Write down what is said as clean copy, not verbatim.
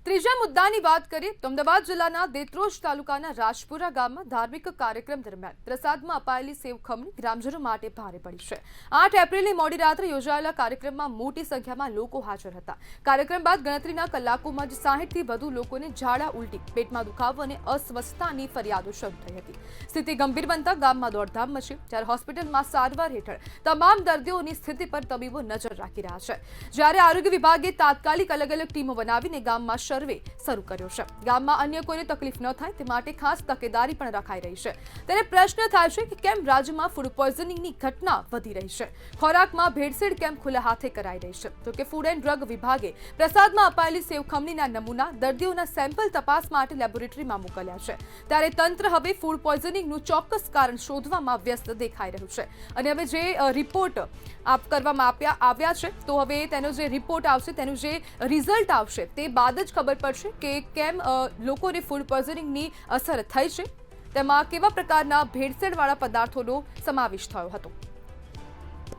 ત્રીજા મુદ્દાની વાત કરીએ તો અમદાવાદ જિલ્લાના દેત્રોજ તાલુકાના રાજપુરા ગામમાં ધાર્મિક કાર્યક્રમ દરમિયાન પ્રસાદમાં અપાયેલી સેવ ખમણી ગ્રામજનો માટે ભારે પડી છે। 8 એપ્રિલની મોડી રાત્રે યોજાયેલા કાર્યક્રમમાં મોટી સંખ્યામાં લોકો હાજર હતા। કાર્યક્રમ બાદ ગણતરીના કલાકોમાં જ 60થી વધુ લોકોને ઝાડા, ઉલટી, પેટમાં દુખાવો અને અસ્વસ્થતાની ફરિયાદો શરૂ થઈ હતી। સ્થિતિ ગંભીર બનતા ગામમાં દોડધામ મચી, જ્યારે હોસ્પિટલમાં સારવાર હેઠળ તમામ દર્દીઓની સ્થિતિ પર તબીબો નજર રાખી રહ્યા છે। જ્યારે આરોગ્ય વિભાગે તાત્કાલિક અલગ અલગ ટીમો બનાવીને ગામમાં સર્વે શરૂ કર્યો છે। ગામમાં અન્ય કોઈને તકલીફ ન થાય તે માટે ખાસ તકેદારી પણ રખાઈ રહી છે। ત્યારે પ્રશ્ન થાય છે કે કેમ રાજ્યમાં ફૂડ પોઈઝનિંગની ઘટના વધી રહી છે? ખોરાકમાં ભેળસેળ કેમ ખુલ્લા હાથે કરાઈ રહી છે? તો કે ફૂડ એન્ડ ડ્રગ વિભાગે પ્રસાદમાં અપાયેલી સેવ ખમણીના નમૂના દર્દીઓના સેમ્પલ તપાસ માટે લેબોરેટરીમાં મોકલ્યા છે। ત્યારે તંત્ર હવે ફૂડ પોઈઝનિંગનું ચોક્કસ કારણ શોધવામાં વ્યસ્ત દેખાઈ રહ્યું છે। અને હવે જે રિપોર્ટ કરવામાં આવ્યા છે, તો હવે તેનો જે રિપોર્ટ આવશે, તેનું જે રિઝલ્ટ આવશે, તે બાદ જ ખબર પડશે કે કેમ લોકોને ફૂડ પોઈઝનિંગની અસર થઈ છે, તેમાં કેવા પ્રકારના ભેળસેળવાળા પદાર્થોનો સમાવેશ થયો હતો।